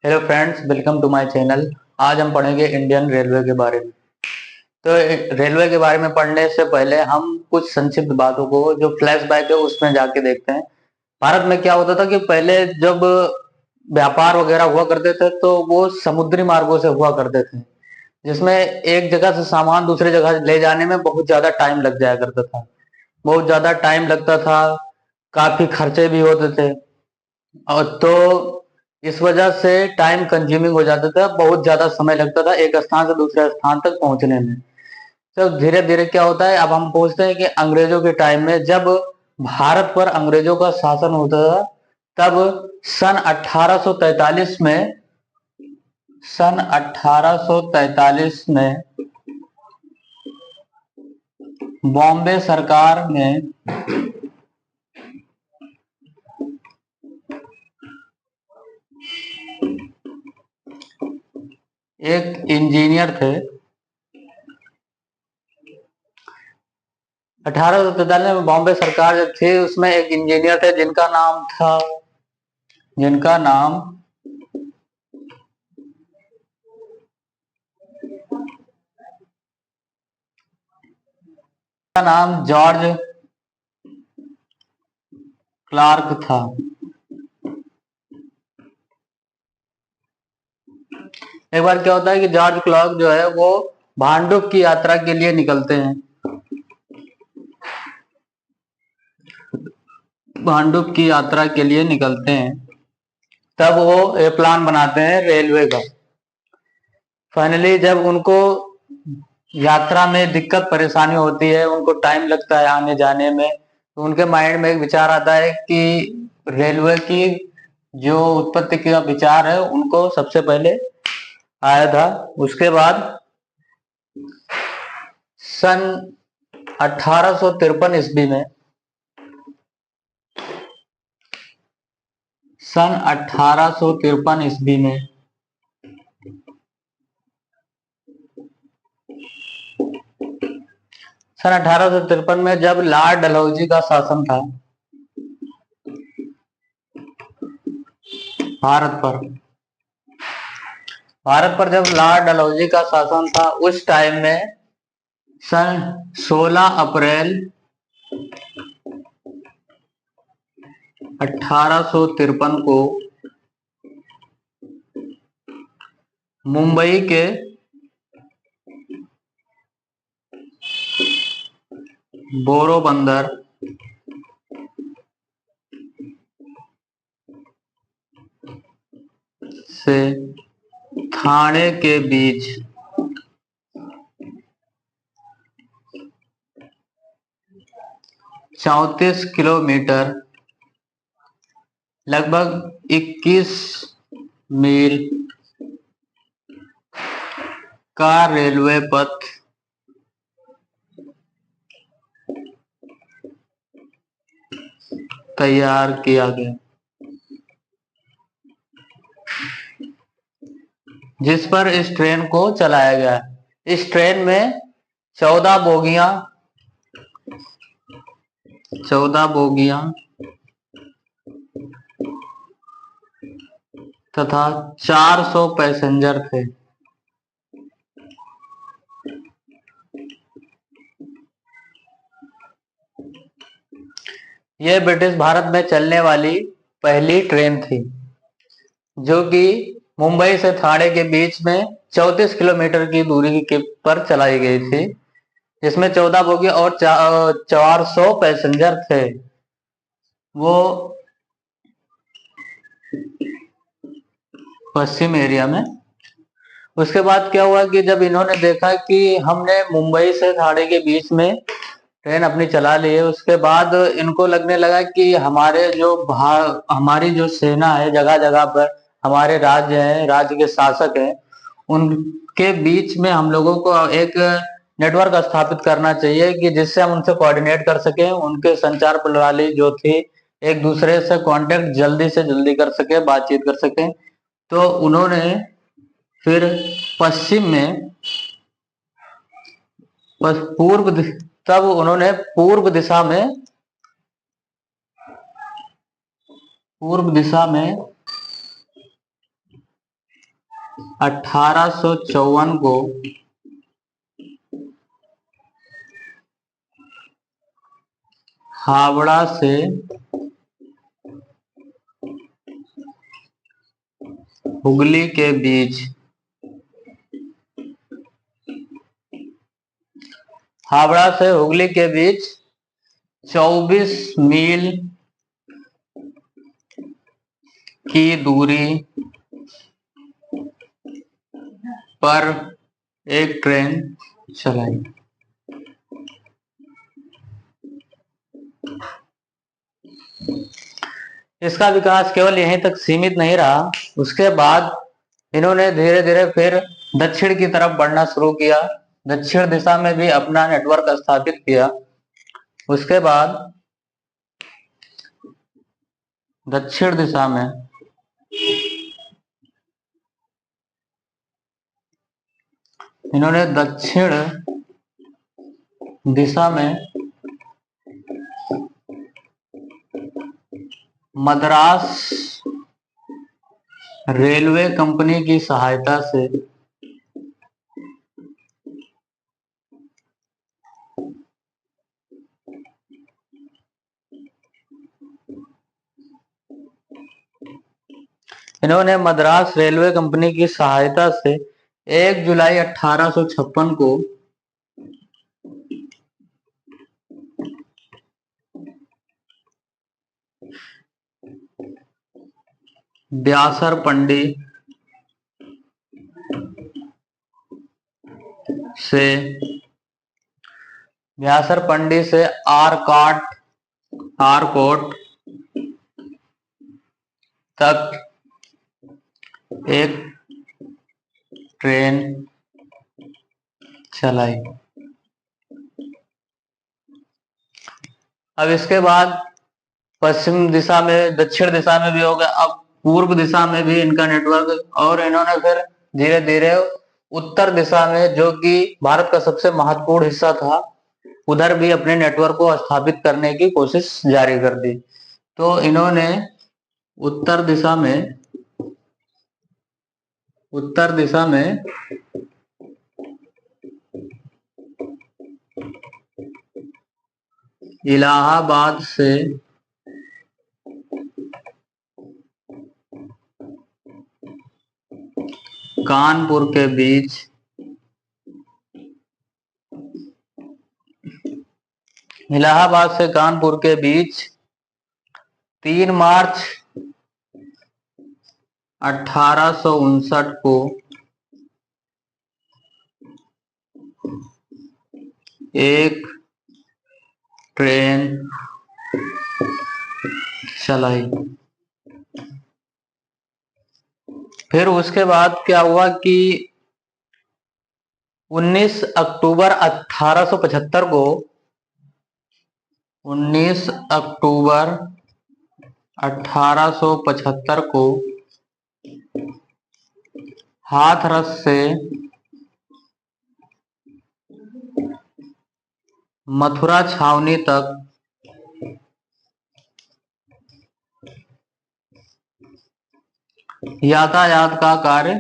Hello friends, welcome to my channel. आज हम पढ़ेंगे इंडियन रेलवे के बारे में। तो रेलवे के बारे में पढ़ने से पहले हम कुछ संक्षिप्त बातों को जो फ्लैशबैक है उसमें जाके देखते हैं। भारत में क्या होता था कि पहले जब व्यापार वगैरह हुआ करते थे तो वो समुद्री मार्गों से हुआ करते थे, जिसमें एक जगह से सामान दूसरी जगह ले जाने में बहुत ज्यादा टाइम लग जाया करता था। बहुत ज्यादा टाइम लगता था, काफी खर्चे भी होते थे। और तो इस वजह से टाइम कंज्यूमिंग हो जाता था, बहुत ज्यादा समय लगता था एक स्थान से दूसरे स्थान तक पहुंचने में। तो धीरे धीरे क्या होता है, अब हम पूछते हैं कि अंग्रेजों के टाइम में जब भारत पर अंग्रेजों का शासन होता था, तब सन 1843 में सन 1843 में बॉम्बे सरकार ने एक इंजीनियर थे। 1843 में बॉम्बे सरकार जो थी उसमें एक इंजीनियर थे जिनका नाम जॉर्ज क्लार्क था। एक बार क्या होता है कि जॉर्ज क्लार्क जो है वो भांडुप की यात्रा के लिए निकलते हैं। भांडुप की यात्रा के लिए निकलते हैं, तब वो ये प्लान बनाते हैं रेलवे का। फाइनली जब उनको यात्रा में दिक्कत परेशानी होती है, उनको टाइम लगता है आने जाने में, तो उनके माइंड में एक विचार आता है कि रेलवे की जो उत्पत्ति का विचार है उनको सबसे पहले आया था। उसके बाद सन 1853 ईस्वी में सन 1853 ईस्वी में सन 1853 में जब लॉर्ड डलहौजी का शासन था भारत पर जब लॉर्ड डलहौजी का शासन था, उस टाइम में सन 16 अप्रैल 1853 को मुंबई के बोरोबंदर से थाने के बीच 34 किलोमीटर, लगभग 21 मील का रेलवे पथ तैयार किया गया, जिस पर इस ट्रेन को चलाया गया। इस ट्रेन में 14 बोगियां 14 बोगियां तथा 400 पैसेंजर थे। यह ब्रिटिश भारत में चलने वाली पहली ट्रेन थी, जो कि मुंबई से थाने के बीच में 34 किलोमीटर की दूरी के पर चलाई गई थी, जिसमें 14 बोगी और 400 पैसेंजर थे। वो पश्चिम एरिया में। उसके बाद क्या हुआ कि जब इन्होंने देखा कि हमने मुंबई से थाने के बीच में ट्रेन अपनी चला ली है, उसके बाद इनको लगने लगा कि हमारी जो सेना है जगह जगह पर, हमारे राज्य हैं, राज्य के शासक हैं, उनके बीच में हम लोगों को एक नेटवर्क स्थापित करना चाहिए कि जिससे हम उनसे कोऑर्डिनेट कर सकें, उनके संचार प्रणाली जो थी एक दूसरे से कांटेक्ट जल्दी से जल्दी कर सके, बातचीत कर सकें। तो उन्होंने फिर पश्चिम में पूर्व तब उन्होंने पूर्व दिशा में 1854 को हावड़ा से हुगली के बीच हावड़ा से हुगली के बीच 24 मील की दूरी पर एक ट्रेन चलाई। इसका विकास केवल यहीं तक सीमित नहीं रहा। उसके बाद इन्होंने धीरे धीरे फिर दक्षिण की तरफ बढ़ना शुरू किया, दक्षिण दिशा में भी अपना नेटवर्क स्थापित किया। उसके बाद दक्षिण दिशा में इन्होंने दक्षिण दिशा में मद्रास रेलवे कंपनी की सहायता से इन्होंने मद्रास रेलवे कंपनी की सहायता से 1 जुलाई 1856 को व्यासरपंडी से आरकोट तक एक ट्रेन चलाई। अब इसके बाद पश्चिम दिशा में, दक्षिण दिशा में भी हो गया, अब पूर्व दिशा में भी इनका नेटवर्क, और इन्होंने फिर धीरे धीरे उत्तर दिशा में, जो कि भारत का सबसे महत्वपूर्ण हिस्सा था, उधर भी अपने नेटवर्क को स्थापित करने की कोशिश जारी कर दी। तो इन्होंने उत्तर दिशा में इलाहाबाद से कानपुर के बीच इलाहाबाद से कानपुर के बीच 3 मार्च 1859 को एक ट्रेन चलाई। फिर उसके बाद क्या हुआ कि 19 अक्टूबर 1875 को 19 अक्टूबर 1875 को हाथरस से मथुरा छावनी तक यातायात का कार्य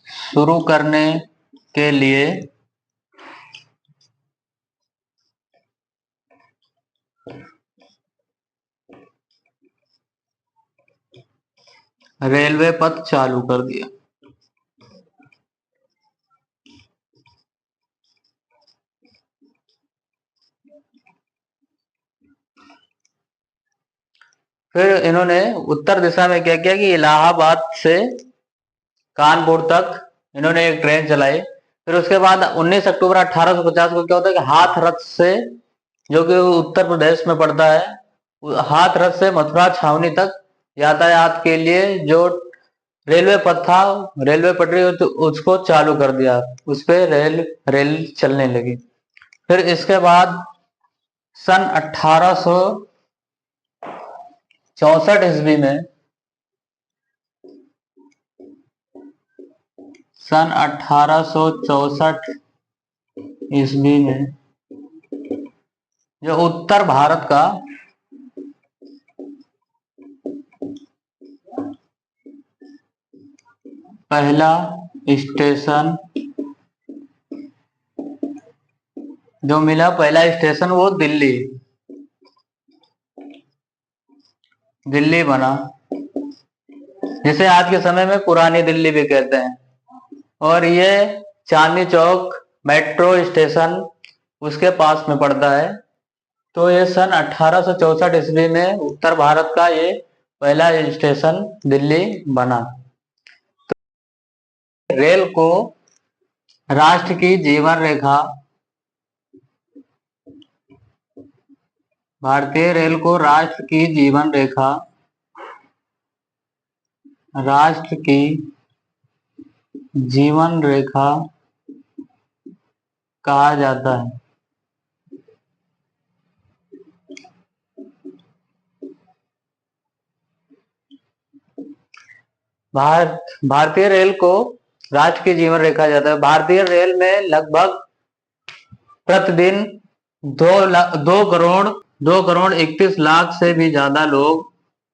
शुरू करने के लिए रेलवे पथ चालू कर दिया। फिर इन्होंने उत्तर दिशा में क्या किया कि इलाहाबाद से कानपुर तक इन्होंने एक ट्रेन चलाई। फिर उसके बाद 19 अक्टूबर 1850 को क्या होता है कि हाथरस से, जो कि उत्तर प्रदेश में पड़ता है, हाथरस से मथुरा छावनी तक यातायात के लिए जो रेलवे पथ था, रेलवे पटरी, तो उसको चालू कर दिया, उस पे रेल चलने लगी। फिर इसके बाद सन 1864 ईस्वी में सन 1864 ईस्वी में जो उत्तर भारत का पहला स्टेशन जो मिला, पहला स्टेशन वो दिल्ली बना, जिसे आज के समय में पुरानी दिल्ली भी कहते हैं। और ये चांदनी चौक मेट्रो स्टेशन उसके पास में पड़ता है। तो ये सन 1864 ईस्वी में उत्तर भारत का ये पहला स्टेशन दिल्ली बना। तो रेल को राष्ट्र की जीवन रेखा, भारतीय रेल को राष्ट्र की जीवन रेखा, राष्ट्र की जीवन रेखा कहा जाता है। भारतीय रेल को राष्ट्र की जीवन रेखा जाता है। भारतीय रेल में लगभग प्रतिदिन 2 करोड़ 31 लाख से भी ज्यादा लोग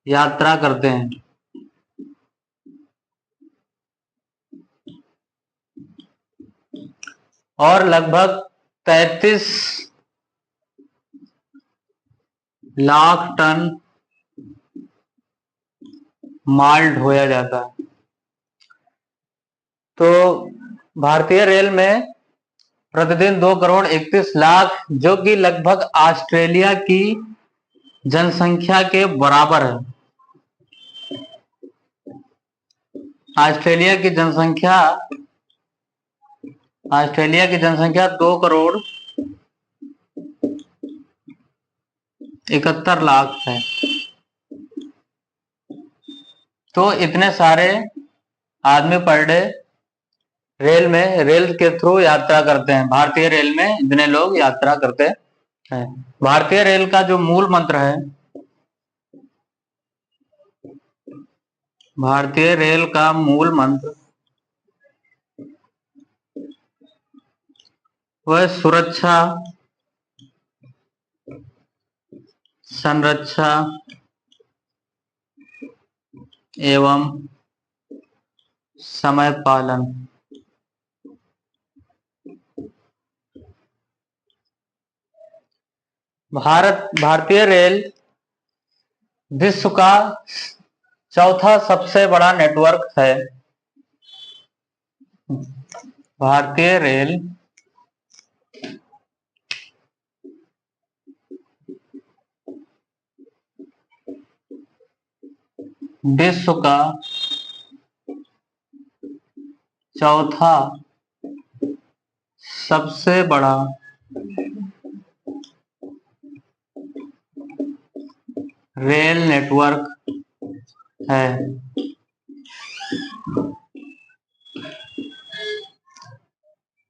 यात्रा करते हैं। और लगभग 33 लाख टन माल ढोया जाता है। तो भारतीय रेल में प्रतिदिन 2 करोड़ 31 लाख, जो कि लगभग ऑस्ट्रेलिया की जनसंख्या के बराबर है। ऑस्ट्रेलिया की जनसंख्या 2 करोड़ 71 लाख है। तो इतने सारे आदमी पर डे रेल के थ्रू यात्रा करते हैं। भारतीय रेल में इतने लोग यात्रा करते हैं। भारतीय रेल का जो मूल मंत्र है, भारतीय रेल का मूल मंत्र वह सुरक्षा, संरक्षा एवं समय पालन। भारतीय रेल विश्व का चौथा सबसे बड़ा नेटवर्क है। भारतीय रेल विश्व का चौथा सबसे बड़ा रेल नेटवर्क है।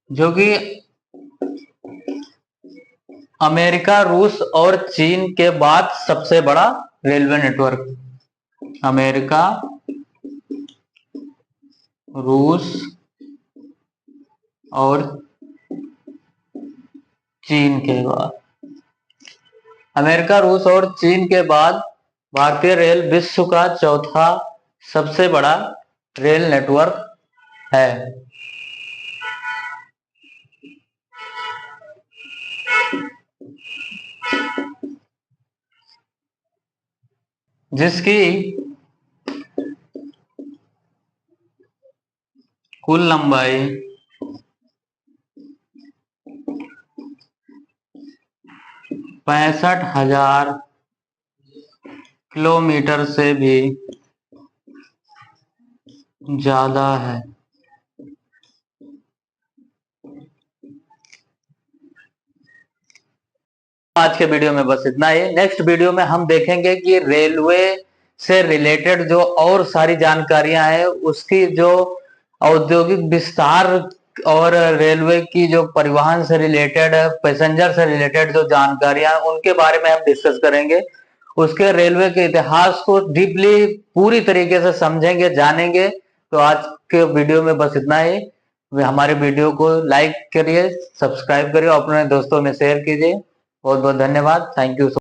जो कि अमेरिका, रूस और चीन के बाद सबसे बड़ा रेलवे नेटवर्क। अमेरिका, रूस और चीन के बाद, अमेरिका, रूस और चीन के बाद भारतीय रेल विश्व का चौथा सबसे बड़ा रेल नेटवर्क है। जिसकी कुल लंबाई 65,000 किलोमीटर से भी ज्यादा है। आज के वीडियो में बस इतना ही। नेक्स्ट वीडियो में हम देखेंगे कि रेलवे से रिलेटेड जो और सारी जानकारियां हैं, उसकी जो औद्योगिक विस्तार और रेलवे की जो परिवहन से रिलेटेड, पैसेंजर से रिलेटेड जो जानकारियां हैं, उनके बारे में हम डिस्कस करेंगे। उसके रेलवे के इतिहास को डीपली पूरी तरीके से समझेंगे, जानेंगे। तो आज के वीडियो में बस इतना ही। हमारे वीडियो को लाइक करिए, सब्सक्राइब करिए, अपने दोस्तों में शेयर कीजिए। बहुत बहुत धन्यवाद। Thank you.